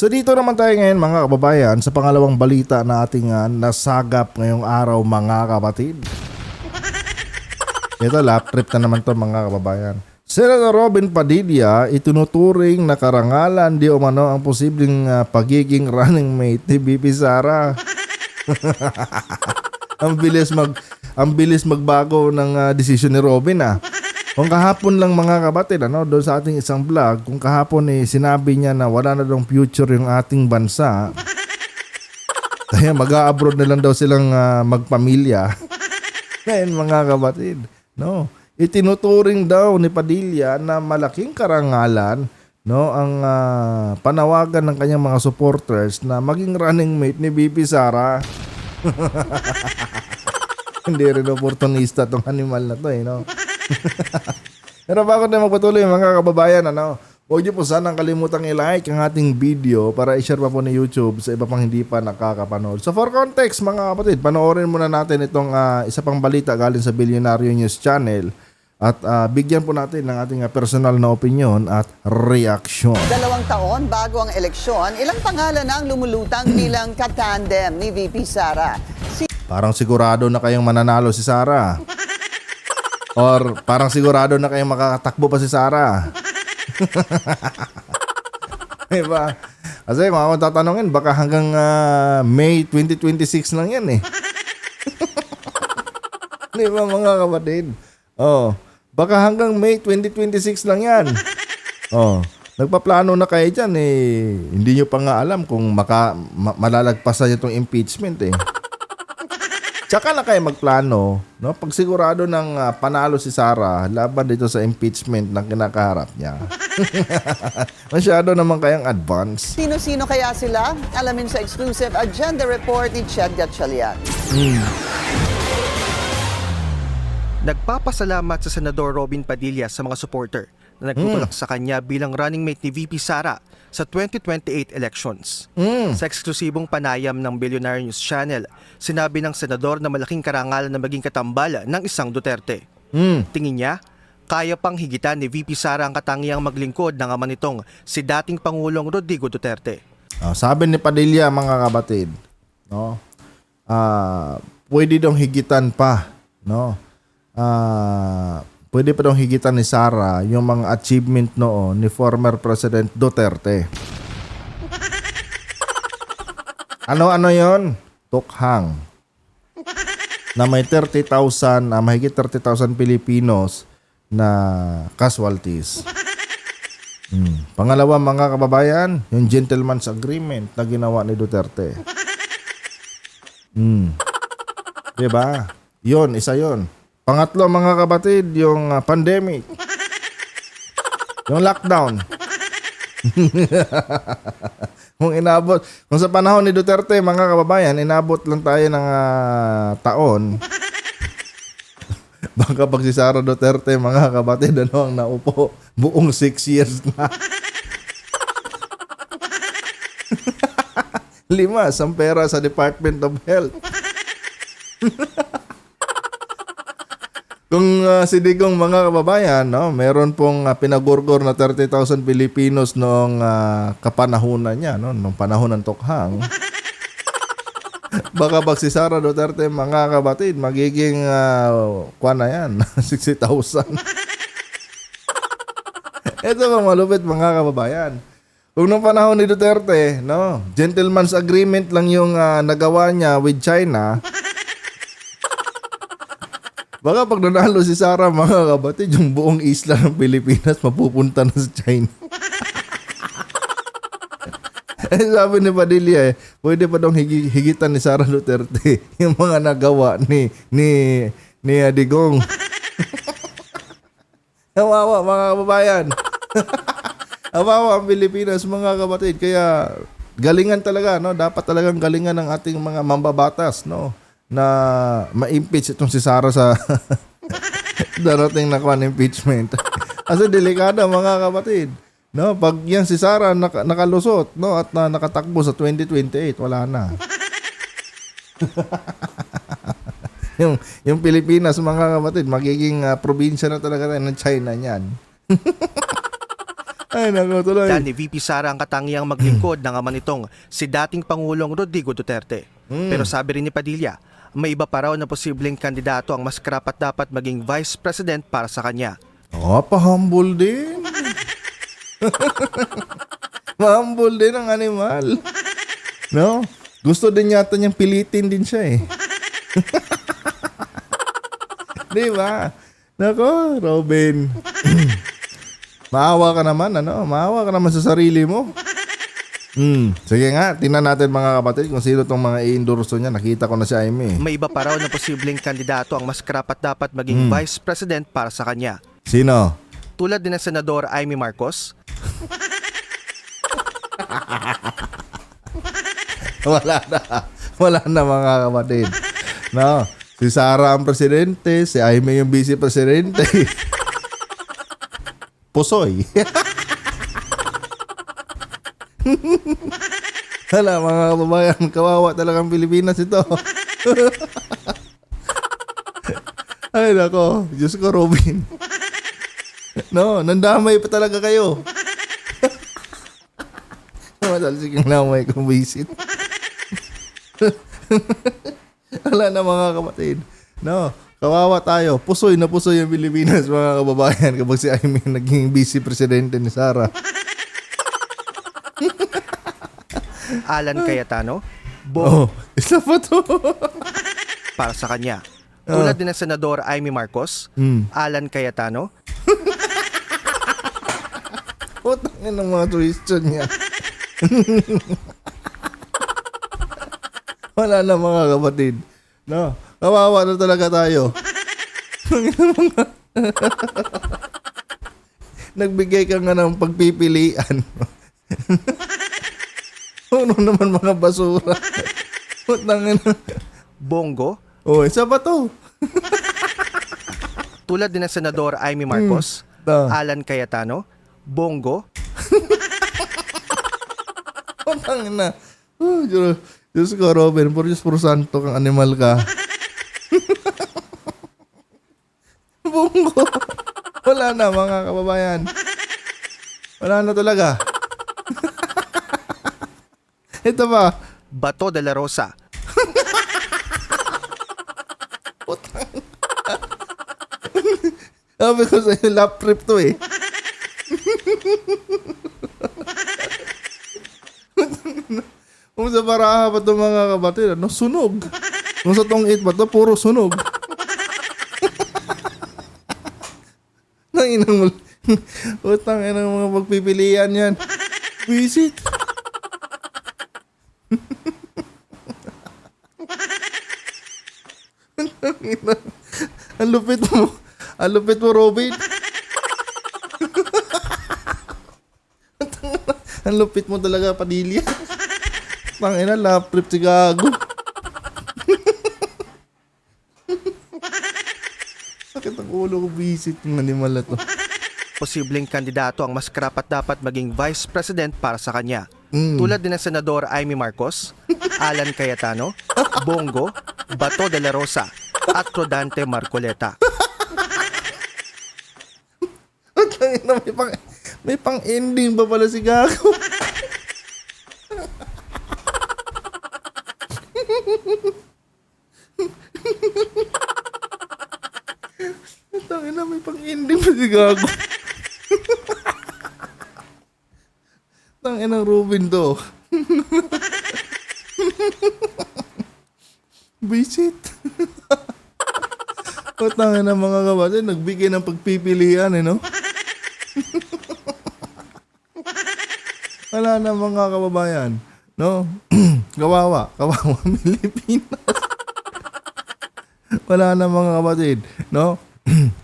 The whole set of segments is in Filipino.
So dito naman tayo ngayon mga kababayan sa pangalawang balita na ating nasagap ngayong araw mga kapatid. Ito lap trip na naman to mga kababayan. Senator Robin Padilla itinuturing na karangalan di umano ang posibleng pagiging running mate ni BP Sara. ang bilis magbago ng desisyon ni Robin Kung kahapon lang mga kapatid, doon sa ating isang vlog, kung kahapon sinabi niya na wala na daw future yung ating bansa, kaya mag-a-abroad na lang daw silang magpamilya. Ngayon mga kapatid, itinuturing daw ni Padilla na malaking karangalan ang panawagan ng kanyang mga supporters na maging running mate ni BP Sara. Hindi rin opportunista tong animal na to Pero bago tayo magpatuloy mga kababayan, huwag niyo po sanang kalimutang i-like ang ating video para i-share pa po ni YouTube sa iba pang hindi pa nakakapanood. So for context mga kapatid, panoorin muna natin itong isa pang balita galing sa Billionaire News Channel at bigyan po natin ng ating personal na opinion at reaksyon. 2 taon bago ang eleksyon, ilang pangalan ang lumulutang bilang katandem ni VP Sara. Parang sigurado na kayong mananalo si Sara. Or parang sigurado na kayong makakatakbo pa si Sara. Diba? Kasi mga kung tatanungin, baka hanggang May 2026 lang yan Diba mga kapatid? Baka hanggang May 2026 lang yan. Nagpaplano na kayo dyan hindi nyo pa nga alam kung malalagpasan itong impeachment Tsaka na kayo magplano, pag sigurado ng panalo si Sara laban dito sa impeachment ng kinakaharap niya. Masyado naman kayang advance. Sino-sino kaya sila? Alamin sa exclusive agenda report ni Ched Gatchalian. Nagpapasalamat sa Senador Robin Padilla sa mga supporter na nagtutulak sa kanya bilang running mate ni VP Sara sa 2028 elections. Sa eksklusibong panayam ng Billionaire News Channel, sinabi ng senador na malaking karangalan na maging katambala ng isang Duterte. Tingin niya, kaya pang higitan ni VP Sara ang katangiang maglingkod ng ama nitong si dating Pangulong Rodrigo Duterte. Sabi ni Padilla mga kapatid, pwede daw higitan pa, pwede pa daw higitan ni Sara yung mga achievement noon ni former President Duterte. Ano yon? Tukhang. Na may 30,000, mahigit 30,000 Pilipinos na casualties. Pangalawa mga kababayan, yung gentleman's agreement na ginawa ni Duterte. Diba? Yun, isa yon. Pangatlo mga kapatid, yung pandemic. Yung lockdown. Kung sa panahon ni Duterte mga kababayan, inabot lang tayo ng taon. Baka pag si Sara Duterte mga kapatid, ang naupo? Buong 6 years na. 5, ang pera sa Department of Health. Kung si Digong mga kababayan, meron pong pinagurgor na 30,000 Pilipinos noong kapanahunan niya, noong panahon ng tukhang. Baka pag si Sara Duterte mga kapatid, magiging kuwan na yan, 60,000. Ito bang malupit mga kababayan. Kung noong panahon ni Duterte, gentleman's agreement lang yung nagawa niya with China. Baka pag nanalo si Sara mga kapatid, yung buong isla ng Pilipinas mapupunta na sa China. Sabi ni Padilla pwede pa daw higitan ni Sara Duterte yung mga nagawa ni Digong. Kawawa mga kababayan. Kawawa ang Pilipinas mga kapatid. Kaya galingan talaga, dapat talagang galingan ng ating mga mambabatas, na ma-impeach itong si Sara sa darating na impeachment. Kasi delikado mga kapatid. Pag yan si Sara nakalusot, at nakatakbo sa 2028, wala na. yung Pilipinas mga kapatid, magiging probinsya na talaga tayo ng China niyan. Ay, nako tuloy. Dan ni VP Sara ang katangiang maglingkod ng ama nitong si dating Pangulong Rodrigo Duterte. Pero sabi rin ni Padilla, may iba pa raw na posibleng kandidato ang mas karapat dapat maging Vice President para sa kanya. Oh, pa-humble din. Ma-humble din ang animal. No? Gusto din yata niyang pilitin din siya eh. Di ba? Nako, Robin. Maawa ka naman, ano? Maawa ka naman sa sarili mo. Sige nga, tingnan natin mga kapatid kung sino tong mga i-endorso niya. Nakita ko na si Aimee. May iba pa raw na posibleng kandidato ang mas karapat dapat maging Vice President para sa kanya. Sino? Tulad din ng Senador Amy Marcos, Wala na. Wala na mga kapatid. No, si Sara ang presidente, si Aimee yung vice presidente. Pusoy. Hala mga kababayan, kawawa talagang Pilipinas ito. Ay nako, Diyos ko Robin. No, nandamay pa talaga kayo. Matalsiking lamay kung visit. Wala na mga kapatid. No, kawawa tayo. Pusoy na pusoy ang Pilipinas mga kababayan kapag si Aimee naging vice presidente ni Sara. Alan Cayetano, Oh, isa pa to. para sa kanya. Tulad din ng Senador Amy Marcos, Alan Cayetano, Putang ina ng mga tuition niya. Wala na mga kapatid. No, kawawa na talaga tayo. Nagbigay ka nga ng pagpipilian. Ano naman mga basura. Putang ina. Bongo, Oh, isa pa to. tulad din ng Senador Amy Marcos, Alan Cayetano, Bongo, Putang ina. Oh, Diyos ko, Robin. Por santo kang animal ka. Bungo. Wala na mga kababayan. Wala na talaga. Ito ba? Bato de la Rosa, Sabi ko sa'yo, lap trip to eh. Kung sa Baraha pa ito mga kapatid, ano, sunog. Kung sa Tong 8 pa ito, puro sunog. Nanginang utang ina mga pagpipilian yan. Visit. Ang lupit mo. Ang lupit mo, Robin. Ang lupit mo talaga, Padilla. Tangina, lap trip si gago. Sakit ang ulo ko, visit ng animal na to. posibleng kandidato ang mas karapat dapat maging Vice President para sa kanya. Tulad din ng Senador Amy Marcos, Alan Cayetano, Bongo, Bato de la Rosa, at Rodante Marcoleta. Tangina, may pang-ending pa pala si gago. Tangina, may pang-ending pa si gago. Tangina, Ruben to. Visit. O tangina mga kapatid, nagbigay ng pagpipilian eh, no? Wala na mga kababayan, no? Kawawa Pilipinas. Wala na mga kapatid, no?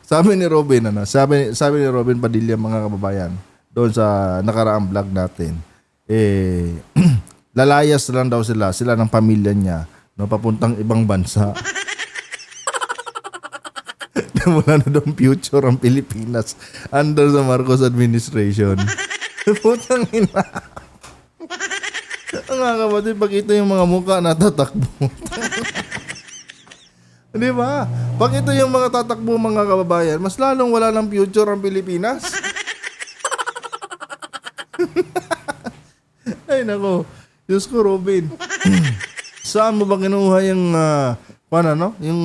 Sabi ni Robin, sabi ni Robin Padilla mga kababayan, doon sa nakaraang vlog natin, lalayas na lang daw sila ng pamilya niya, no, papuntang ibang bansa. Wala na daw future ang Pilipinas under sa Marcos administration. Putang ina. Mga kapatid, pag ito yung mga mukha natatakbo. Di ba? Pag ito yung mga tatakbo mga kababayan, mas lalong wala ng future ang Pilipinas. Ay, nako. Diyos ko, Robin. Saan mo ba kinuha yung, yung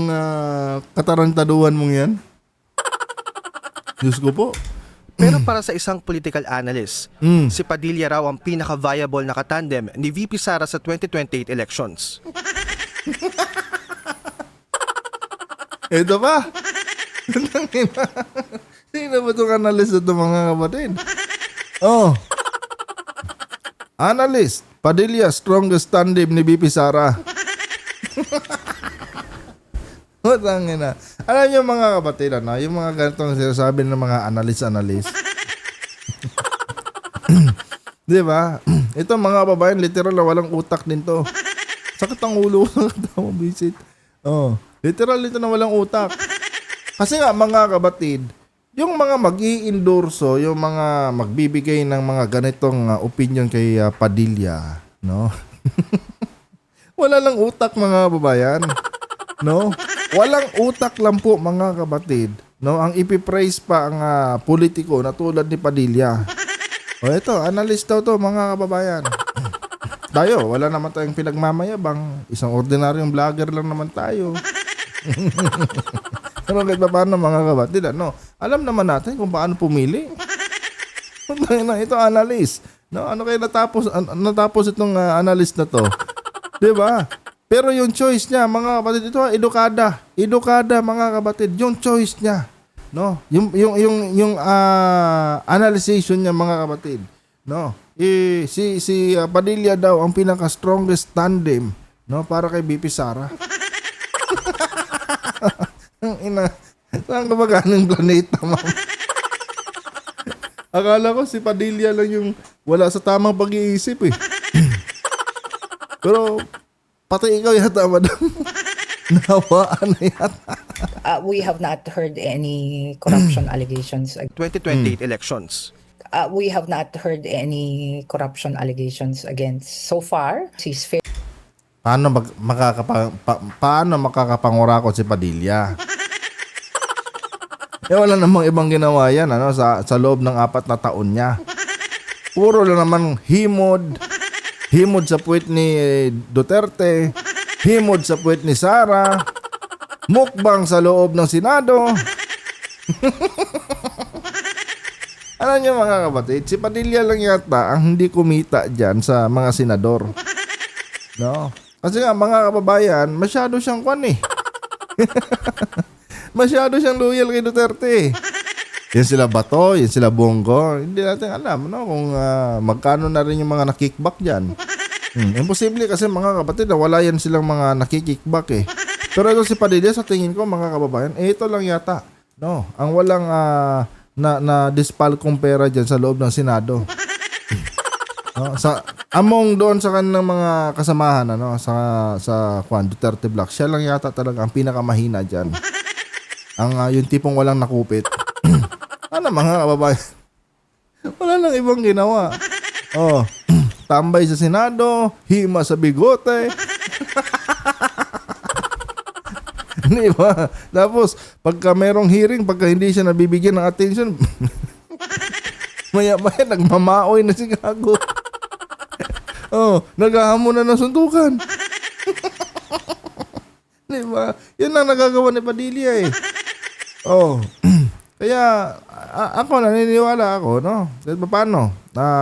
katarantaduhan mong yan? Diyos ko po. Pero para sa isang political analyst, Mm. si Padilla raw ang pinaka-viable na katandem ni VP Sara sa 2028 elections. Ito pa. Sino ba itong analyst ito, mga kapatid? Oh. Analyst, Padilla, strongest tandem ni VP Sara. Matangin na. Alam niyo mga kapatid, yung mga ganitong sinasabi ng mga analyst. Di ba? Ito mga babayan, literal na walang utak din to. Sakit ang ulo ko ng visit. Oh, literal ito na walang utak. Kasi nga mga kapatid, yung mga mag-i-endorso, yung mga magbibigay ng mga ganitong opinion kay Padilla, no? Wala lang utak mga babayan. No? Walang utak lang po mga kapatid. No, ang ipipraise pa ang politiko na tulad ni Padilla. O ito, analyst daw to mga kababayan. Tayo, wala naman tayong pinagmamayabang. Isang ordinaryong vlogger lang naman tayo. Pero kahit pa paano mga kapatid, alam naman natin kung paano pumili. Ito analyst. No, ano kaya natapos itong analyst na to? 'Di ba? Pero yung choice niya, mga kapatid, ito edukada. Edukada mga kapatid, yung choice niya. No, yung analyzation niya mga kapatid. No. Si Padilla daw ang pinaka strongest tandem, no, para kay BP Sara. Saan ka ba galing planeta, ma'am? Akala ko si Padilla lang yung wala sa tamang pag-iisip eh. Pero pati ikaw yata, madam. Nawaan na yata. We have not heard any corruption allegations. 2028 elections. We have not heard any corruption allegations against so far. She's fair. Paano makakapangurako si Padilla? Wala namang ibang ginawa yan sa loob ng 4 na taon niya. Puro lang naman himod sa puwet ni Duterte, himod sa puwet ni Sara, mukbang sa loob ng Senado. Alam niyo mga kapatid, si Padilla lang yata ang hindi kumita dyan sa mga senador. No? Kasi nga mga kababayan, masyado siyang masyado siyang loyal kay Duterte. Yan sila Bato, yan sila Bongo. Hindi natin alam kung magkano na rin yung mga nakickback dyan. Imposible kasi mga kapatid, wala yan silang mga nakikickback eh. Pero ito si Padilla, sa tingin ko mga kababayan, ito lang yata. No, ang walang na dispalkong pera dyan sa loob ng Senado. No, among doon sa kanilang mga kasamahan sa Juan Duterte Black, siya lang yata talaga ang pinakamahina diyan. Yung tipong walang nakupit. Mga kababayan? Wala nang ibang ginawa. Tambay sa Senado, hima sa bigote. Di ba? Tapos, pagka merong hearing, pagka hindi siya nabibigyan ng attention, maya-maya, nagmamaoy na si Gago. Naghahamon na ng suntukan. Di ba? Yan lang nagagawa ni Padilla eh. Kaya, ako, naniniwala ako, no? Kahit pa paano,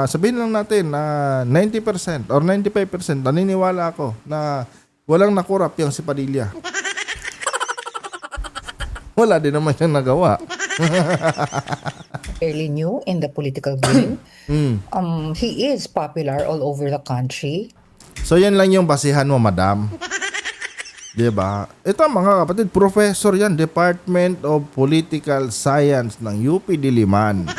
sabihin lang natin na 90% or 95% naniniwala ako na walang nakurap yung si Padilla. Wala din naman siyang nagawa. Fairly new in the political game. He is popular all over the country. So yan lang yung basihan mo, madam. Diba? Ito mga kapatid, professor yan, Department of Political Science ng UP Diliman.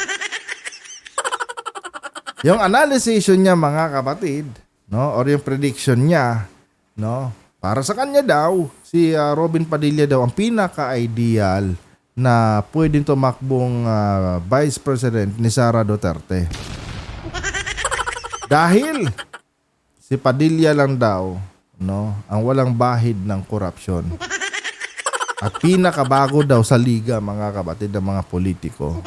Yung analysis niya mga kapatid, no, or yung prediction niya, no, para sa kanya daw, si Robin Padilla daw ang pinaka-ideal na pwedeng tumakbong Vice President ni Sara Duterte. Dahil si Padilla lang daw, no, ang walang bahid ng korupsyon. At pinakabago daw sa liga mga kapatid ng mga politiko.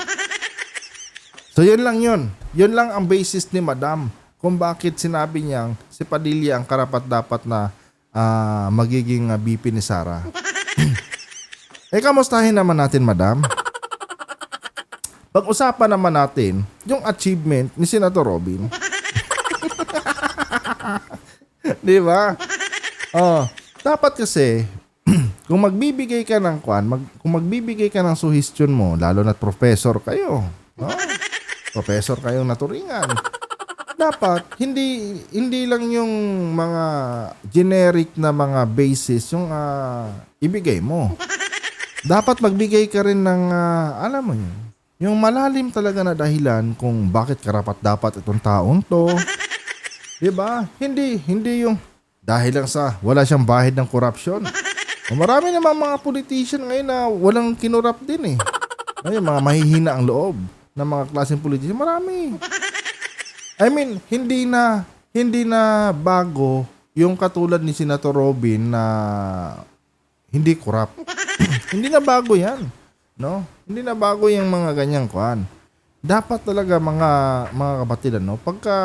So yun lang yun. Yun lang ang basis ni Madam kung bakit sinabi niyang si Padilla ang karapat-dapat na magiging VP ni Sara. Kamustahin naman natin, madam. Pag-usapan naman natin yung achievement ni Senator Robin. Di ba? Dapat kasi kung magbibigay ka ng kung magbibigay ka ng suhestyon mo, lalo na't professor kayo, professor kayong naturingan, dapat hindi lang yung mga generic na mga basis yung ibigay mo. Dapat magbigay ka rin ng alam mo yun, yung malalim talaga na dahilan kung bakit karapat-dapat itong taong to. 'Di ba? Hindi yung dahil lang sa wala siyang bahid ng corruption. Marami naman mga politician ngayon na walang kinurap din eh. Ay, mga mahihina ang loob ng mga klaseng politician, marami. I mean, hindi na bago yung katulad ni Senator Robin na hindi corrupt. Hindi na bago 'yan, no? Hindi na bago yung mga ganyang Dapat talaga mga kapatid, pagka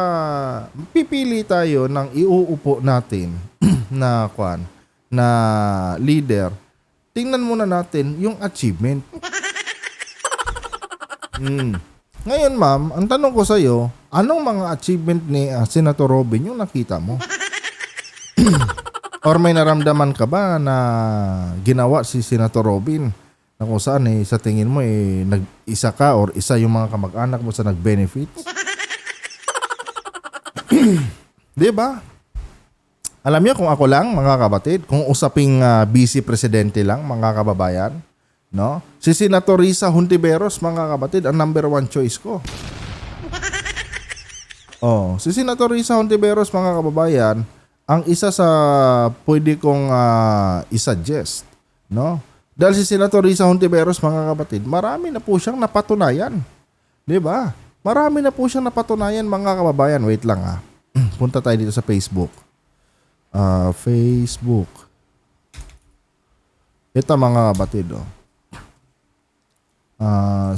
pipili tayo ng iuupo natin na na leader, tingnan muna natin yung achievement. Ngayon, ma'am, ang tanong ko sa iyo, anong mga achievement ni Senator Robin yung nakita mo? Or may naramdaman ka ba na ginawa si Senator Robin na kung saan sa tingin mo nag-isa ka or isa yung mga kamag-anak mo sa nag-benefits? Di ba? Alam niyo, kung ako lang, mga kapatid, kung usaping vice presidente lang, mga kababayan, no? Si Senator Risa Hontiveros, mga kapatid, ang number 1 choice ko. Si Senator Risa Hontiveros, mga kababayan, ang isa sa pwede kong i-suggest, no? Dahil si Senator Risa Hontiveros, mga kapatid, marami na po siyang napatunayan. 'Di ba? Marami na po siyang napatunayan, mga kababayan. Wait lang Punta tayo dito sa Facebook. Facebook. Ito, mga kapatid,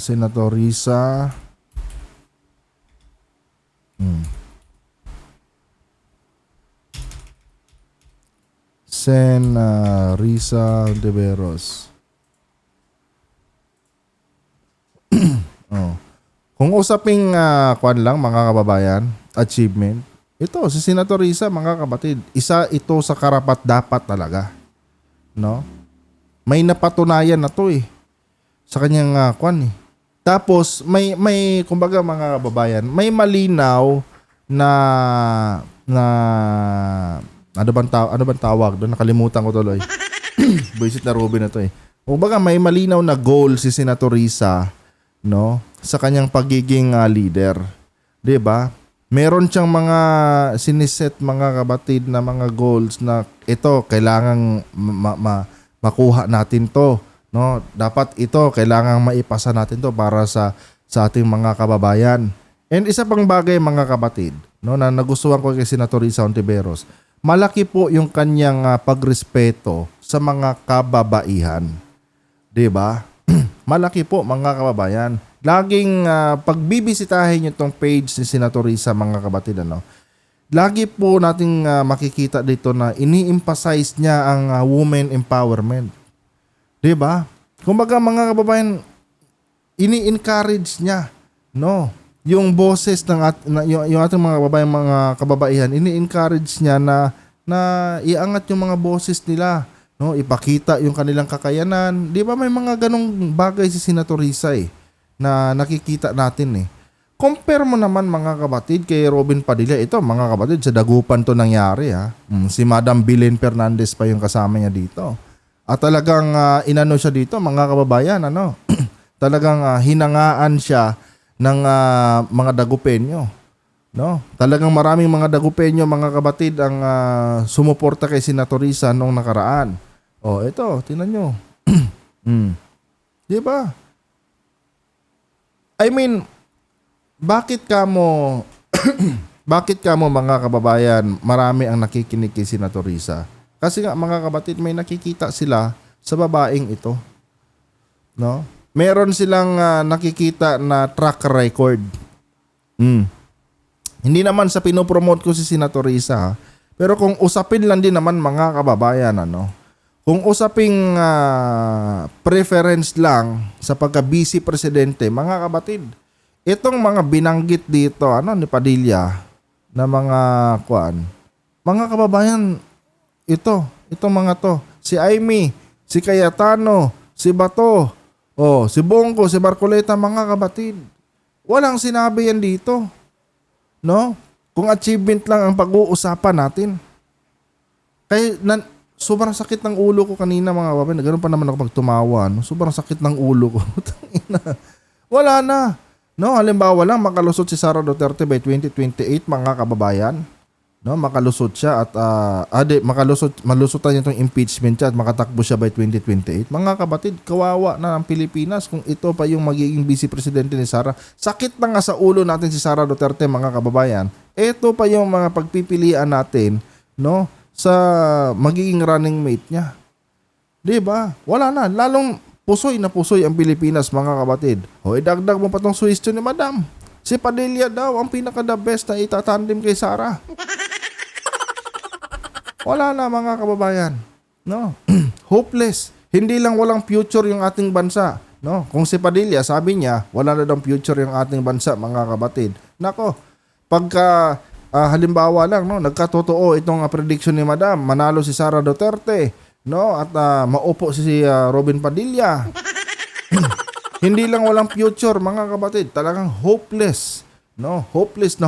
Senator Risa. Risa Hontiveros. Kung usaping lang, mga kababayan, achievement, ito si Senator Risa, mga kapatid, isa ito sa karapat-dapat talaga, no? May napatunayan na to sa kanyang Tapos may kumbaga, mga kababayan, may malinaw na ano bang tawag doon? Nakalimutan ko tuloy. Buisit na Robin na to Kumbaga, may malinaw na goal si Senator Risa, no, sa kanyang pagiging leader. 'Di ba? Meron siyang mga siniset, mga kapatid, na mga goals na ito kailangang makuha natin to, no? Dapat ito kailangang maipasa natin to para sa ating mga kababayan. And isa pang bagay, mga kapatid, no, na nagustuhan ko kay Senator Risa Hontiveros, malaki po yung kanyang pagrespeto sa mga kababaihan. 'Di ba? Malaki po, mga kababayan. Laging pagbibisitahin niyo tong page ni Senator Risa, mga kapatid, lagi po nating makikita dito na ini-emphasize niya ang women empowerment. 'Di ba? Kumbaga, mga kababayan, ini-encourage niya, no, yung boses ng yung ating mga kababaihan, ini-encourage niya na iangat yung mga boses nila, no, ipakita yung kanilang kakayanan. 'Di ba, may mga ganong bagay si Senator Risa na nakikita natin Compare mo naman, mga kapatid, kay Robin Padilla. Ito, mga kapatid, sa dagupan to nangyari Si Madam Belen Fernandez pa yung kasama niya dito. At talagang inano siya dito, mga kababayan, talagang hinangaan siya ng mga dagupenyo, no? Talagang maraming mga dagupenyo, mga kapatid, ang sumuporta kay Senator Risa noong nakaraan. Ito, tingnan nyo. 'Di ba? I mean, bakit ka mo mga kababayan, marami ang nakikinig kay Senator Risa? Kasi nga, mga kapatid, may nakikita sila sa babaeng ito, no? Meron silang nakikita na track record. Hindi naman sa pinopromote ko si Senator Risa, ha? Pero kung usapin lang din naman mga kababayan, ano, kung usaping preference lang sa pagka-vice presidente, mga kapatid, itong mga binanggit dito, ano, ni Padilla, na mga mga kababayan, itong mga to, si Amy, si Cayetano, si Bato, si Bongo, si Marcoleta, mga kapatid, walang sinabi yan dito. No? Kung achievement lang ang pag-uusapan natin. Kaya sobrang sakit ng ulo ko kanina, mga kababayan. Ganun pa naman ako pag tumawa. No? Sobrang sakit ng ulo ko. Wala na. No, halimbawa lang makalusot si Sara Duterte by 2028, mga kababayan. No, makalusot siya at malusutan niya itong impeachment siya at makatakbo siya by 2028. Mga kapatid, kawawa na ang Pilipinas kung ito pa yung magiging vice presidente ni Sara. Sakit na nga sa ulo natin si Sara Duterte, mga kababayan. Ito pa yung mga pagpipilian natin, no, sa magiging running mate niya. 'Di ba? Wala na, lalong pusoy na pusoy ang Pilipinas, mga kapatid. Idagdag mo pa tong suwestyon ni Madam. Si Padilla daw ang pinaka-the best na itatandem kay Sara. Wala na, mga kababayan. No? Hopeless. Hindi lang walang future yung ating bansa. No? Kung si Padilla, sabi niya, wala na daw future yung ating bansa, mga kapatid. Nako, pagka halimbawa lang, no, nagkatotoo itong prediction ni Madam, manalo si Sara Duterte, no, at maupo si Robin Padilla. Hindi lang walang future, mga kapatid, talagang hopeless. No, hopeless na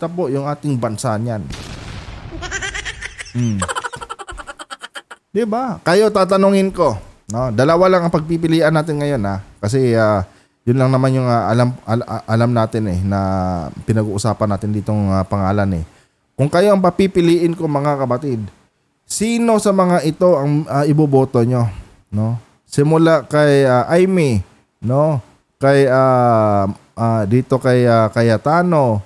po yung ating bansa niyan. Diba? Kayo, tatanungin ko, no? Dalawa lang ang pagpipilian natin ngayon, ha? Kasi yun lang naman yung alam natin na pinag-uusapan natin ditong pangalan. Kung kayo ang papipiliin ko, mga kapatid, sino sa mga ito ang iboboto nyo? No? Simula kay Amy, no? Kay dito kay Cayetano,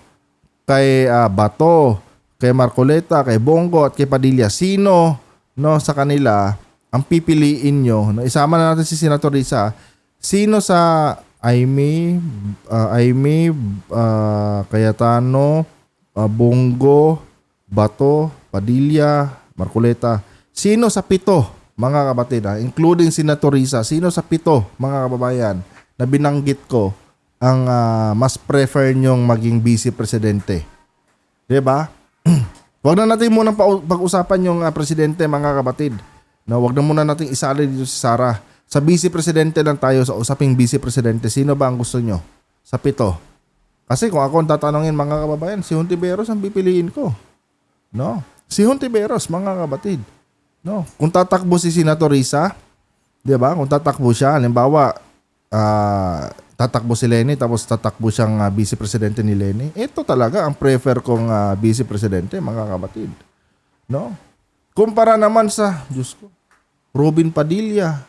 kay Bato, kay Marcoleta, kay Bongo at kay Padilla. Sino, no, sa kanila ang pipiliin nyo? No, isama na natin si Senator Risa. Sino sa Amy, Cayetano, Bongo, Bato, Padilla, Marcoleta? Sino sa pito, mga kapatid, including Senator Risa, sino sa pito, mga kababayan, na binanggit ko ang mas prefer nyong maging vice presidente? Diba? Huwag na natin muna pag-usapan yung presidente, mga kapatid. No, huwag na muna natin isali dito si Sara. Sa vice presidente lang tayo, sa usaping vice presidente. Sino ba ang gusto nyo? Sa pito. Kasi kung ako ang tatanungin, mga kababayan, si Hontiveros ang pipiliin ko. No? Si Hontiveros, mga kapatid. No? Kung tatakbo si Senator Risa, di ba? Kung tatakbo siya, halimbawa, tatakbo si Leni tapos tatakbo siyang vice presidente ni Leni. Ito talaga ang prefer kong vice presidente, mga kapatid. No? Kumpara naman sa, Diyos ko, Robin Padilla,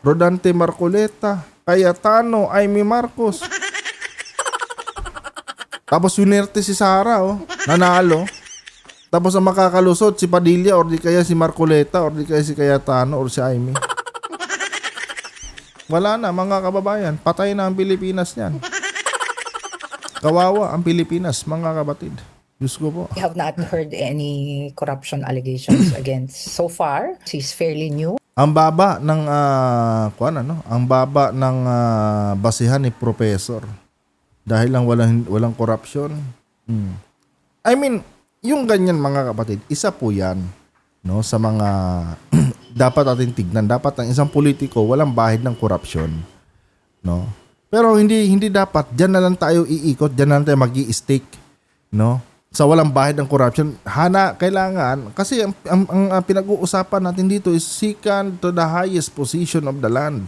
Rodante Marcoleta, Cayetano, Amy Marcos. Tapos winerte si Sara, nanalo. Tapos ang makakalusot si Padilla or di kaya si Marcoleta or di kaya si Cayetano or si Amy. Wala na, mga kababayan. Patay na ang Pilipinas niyan. Kawawa ang Pilipinas, mga kapatid. Diyos ko po. We have not heard any corruption allegations against so far. She's fairly new. Ang baba ng ang baba ng basihan ni Professor. Dahil lang walang corruption. I mean, yung ganyan, mga kapatid, isa po 'yan, no, sa mga dapat ating tignan. Dapat ang isang politiko walang bahid ng korupsyon, no? Pero hindi dapat diyan na lang tayo iikot, diyan na lang tayo magi-stick, no? Sa walang bahid ng corruption. Kailangan kasi ang pinag-uusapan natin dito is second to the highest position of the land,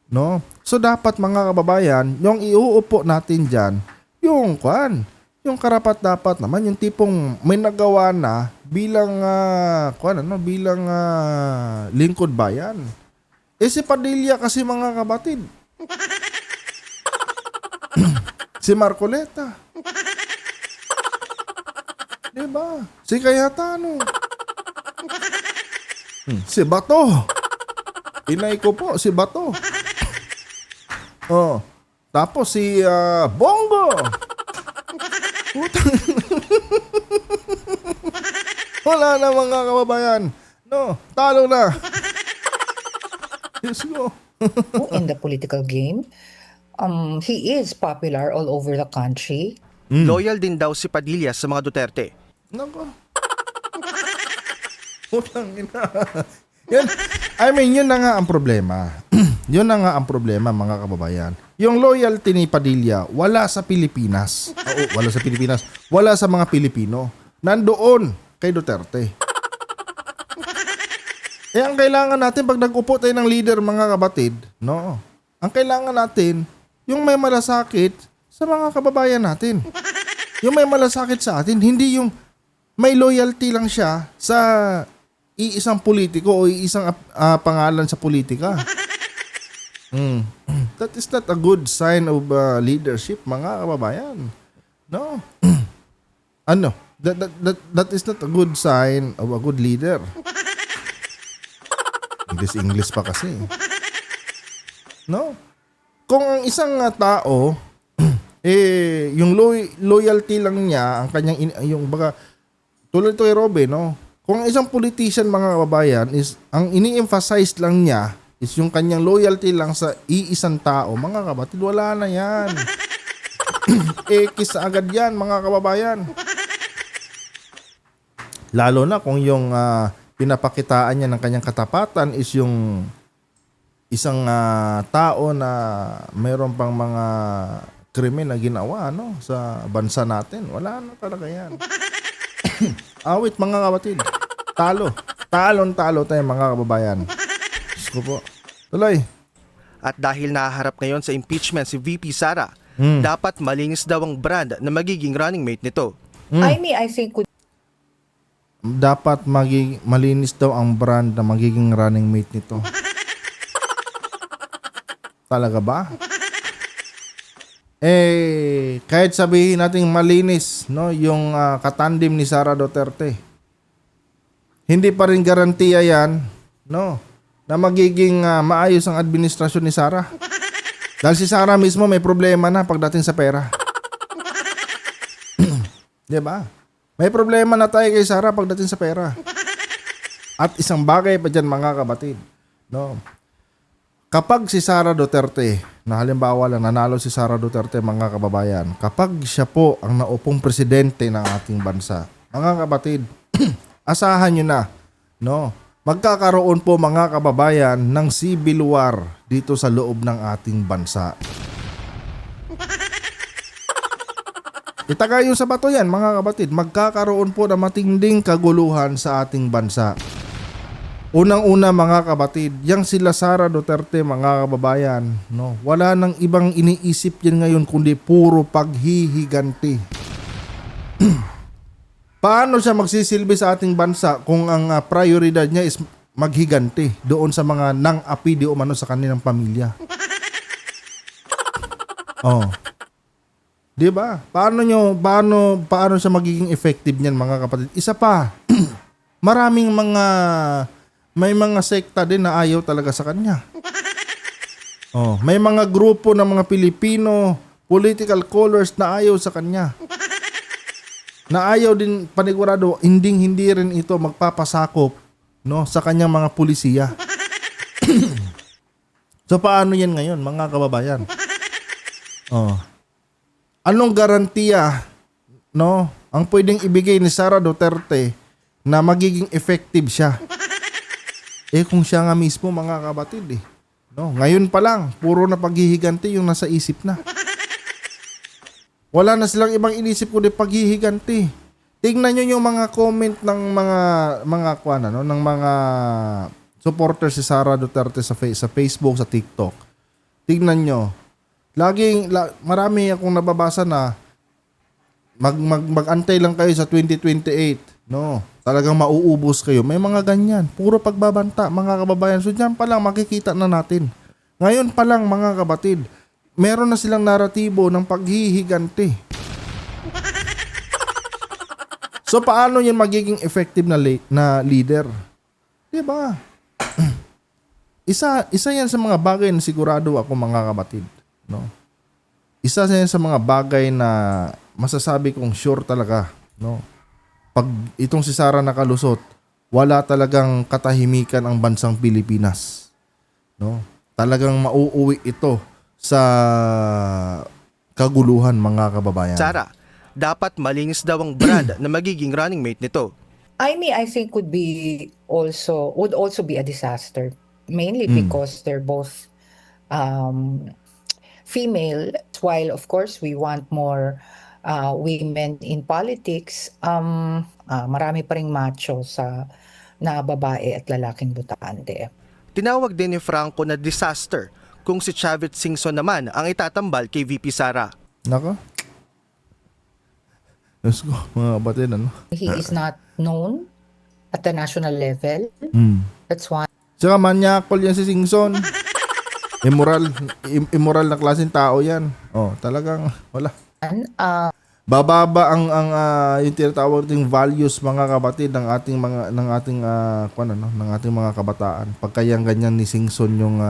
no? So dapat, mga kababayan, yung iuupo natin diyan, yung karapat-dapat naman, yung tipong may nagawa na bilang lingkod bayan. Si Padilla kasi, mga kapatid. Si Marcoleta. Diba? Si Cayetano. Si Bato. Inay ko po, si Bato. Tapos si Bongo. Putang Wala na mga kababayan. No, talo na. Yes, go. In the political game. He is popular all over the country. Loyal din daw si Padilla sa mga Duterte. Nako. Utang ina. Yan, yun na nga ang problema. Yun na nga ang problema, mga kababayan. Yung loyalty ni Padilla, wala sa Pilipinas. Oo, wala sa Pilipinas. Wala sa mga Pilipino. Nandoon kay Duterte. Ang kailangan natin pag nag-upo tayo ng leader, mga kabatid, no? Ang kailangan natin, yung may malasakit sa mga kababayan natin. Yung may malasakit sa atin, hindi yung may loyalty lang siya sa iisang politiko o iisang pangalan sa politika. That is not a good sign of leadership, mga kababayan. No. Ano? That is not a good sign of a good leader. English pa kasi. No? Kung ang isang tao yung loyalty lang niya, ang kanyang yung baka tulad to kay Robin, no? Kung ang isang politician, mga kababayan, is ang ini-emphasize lang niya is yung kanyang loyalty lang sa iisang tao, mga kabatid, wala na yan. Kiss agad yan, mga kababayan. Lalo na kung yung pinapakitaan niya ng kanyang katapatan is yung isang tao na mayroon pang mga krimen na ginawa, no, sa bansa natin. Wala na talaga yan. Awit, mga kapatid. Talo. Talon-talo tayo, mga kababayan. Diyos ko po. Tuloy. At dahil nahaharap ngayon sa impeachment si VP Sara, dapat malinis daw ang brand na magiging running mate nito. I think Dapat malinis daw ang brand na magiging running mate nito. Talaga ba? Kahit sabihin natin malinis, no, yung katandem ni Sara Duterte, hindi pa rin garantiya yan, no, na magiging maayos ang administrasyon ni Sara. Dahil si Sara mismo may problema na pagdating sa pera. Di ba? May problema na tayo kay Sara pagdating sa pera. At isang bagay pa dyan, mga kabatid, no, kapag si Sara Duterte, na halimbawa lang nanalo si Sara Duterte, mga kababayan, kapag siya po ang naupong presidente ng ating bansa, mga kabatid, asahan nyo na, no, magkakaroon po, mga kababayan, ng civil war dito sa loob ng ating bansa. Itagay yung sa bato yan, mga kabatid, magkakaroon po ng matinding kaguluhan sa ating bansa. Unang-una, mga kabatid, yang sila Sara Duterte, mga kababayan, no, wala nang ibang iniisip yan ngayon kundi puro paghihiganti. Paano siya magsisilbi sa ating bansa kung ang prioridad niya is maghiganti doon sa mga nang-api di umano sa kanilang pamilya? Oh. 'Di ba? Paano siya magiging effective niyan, mga kapatid? Isa pa, may mga sekta din na ayaw talaga sa kanya. Oh, may mga grupo ng mga Pilipino, political colors na ayaw sa kanya. Na ayaw din panigurado, hindi rin ito magpapasakop, no, sa kanyang mga pulisiya. So paano 'yan ngayon, mga kababayan? Oh. Anong garantiya, no, ang pwedeng ibigay ni Sara Duterte na magiging effective siya? Kung siya nga mismo, mga kabatid, no, ngayon pa lang, puro na paghihiganti yung nasa isip na. Wala na silang ibang inisip kundi paghihiganti. Tingnan nyo yung mga comment ng ng mga supporters si Sara Duterte sa Facebook, sa TikTok. Tingnan nyo. Marami akong nababasa na mag-antay lang kayo sa 2028. No, talagang mauubos kayo. May mga ganyan. Puro pagbabanta, mga kababayan. So dyan pa lang makikita na natin. Ngayon pa lang, mga kabatid, meron na silang naratibo ng paghihiganti. So paano yun magiging effective na leader? Diba? Isa yan sa mga bagay na sigurado ako, mga kabatid. No? Isa yan sa mga bagay na masasabi kong sure talaga no? Pag itong si Sara nakalusot, wala talagang katahimikan ang bansang Pilipinas, no? Talagang mauuwi ito sa kaguluhan, mga kababayan. Sara, dapat malinis daw ang brand na magiging running mate nito. I think would also be a disaster, mainly because they're both female. While of course we want more women in politics, marami pa ring macho na babae at lalaking butante. Tinawag din ni Franco na disaster kung si Chavit Singson naman ang itatambal kay VP Sara. Nako. Let's go, mga kapatid, ano? He is not known at the national level. That's why Tsaka manyakol yan si Singson. Immoral na klaseng tao yan. Oh, talagang wala. Bababa ang yung tinatawag ding values, mga kapatid, ng ating mga kabataan. Pagkayang ganyan ni Singson yung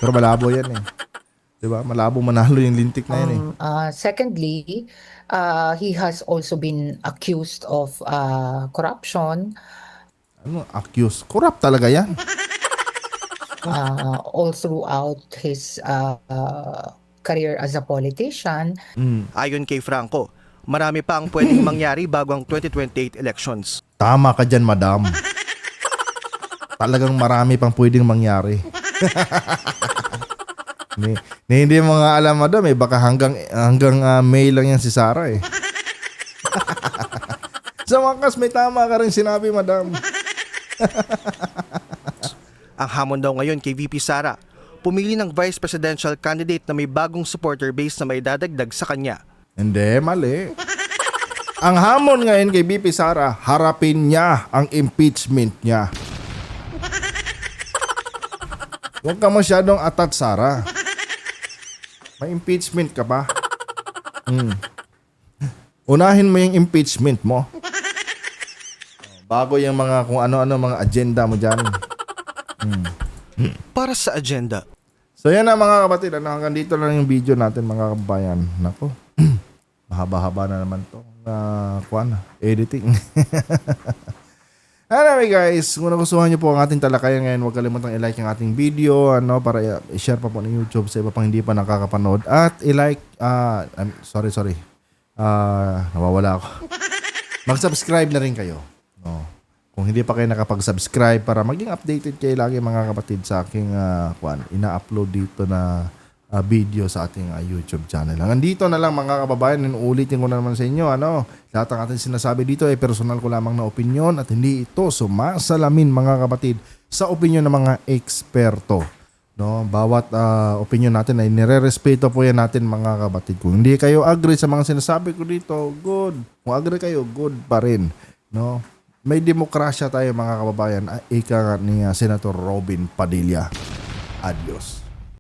pero malabo yan eh. 'Di ba? Malabo manalo yung lintik na yan eh. secondly, he has also been accused of corruption Ano, accused. Corrupt talaga yan. all throughout his career as a politician. Ayon kay Franco, marami pa ang pwedeng mangyari bago ang 2028 elections. Tama ka dyan, madam. Talagang marami pang pwedeng mangyari. Hindi mo nga alam, madam, eh. Baka hanggang May lang yan si Sara eh. Sa wakas, may tama ka rin sinabi, madam. Ang hamon daw ngayon kay VP Sara, pumili ng vice presidential candidate na may bagong supporter base na may dadagdag sa kanya. Hindi, mali. Ang hamon ngayon kay BP Sara, harapin niya ang impeachment niya. Huwag ka masyadong atat, Sara. May impeachment ka pa. Unahin mo yung impeachment mo. Bago yung mga kung ano-ano mga agenda mo dyan. Para sa agenda, So yan na, mga kapatid. Hanggang dito lang yung video natin, mga kabayan. Nako. Mahaba-haba na naman to. Editing. Anyway guys, kung nagustuhan nyo po ang ating talakayan ngayon, huwag kalimutang i-like ang ating video para i-share pa po ng YouTube sa iba pang hindi pa nakakapanood. At i-like, sorry. Nawawala ako. Mag-subscribe na rin kayo. No. Kung hindi pa kayo nakapag-subscribe para maging updated kayo lagi, mga kapatid, sa aking ina-upload dito na video sa ating YouTube channel. Nandito na lang, mga kababayan, ulitin ko na naman sa inyo, lahat ng ating sinasabi dito ay personal ko lamang na opinion at hindi ito sumasalamin, mga kapatid, sa opinion ng mga eksperto. No, bawat opinion natin ay nire-respeto po yan natin, mga kapatid. Kung hindi kayo agree sa mga sinasabi ko dito, good. Kung agree kayo, good pa rin. No? May demokrasya tayo, mga kababayan. Ika nga ni Senator Robin Padilla. Adios.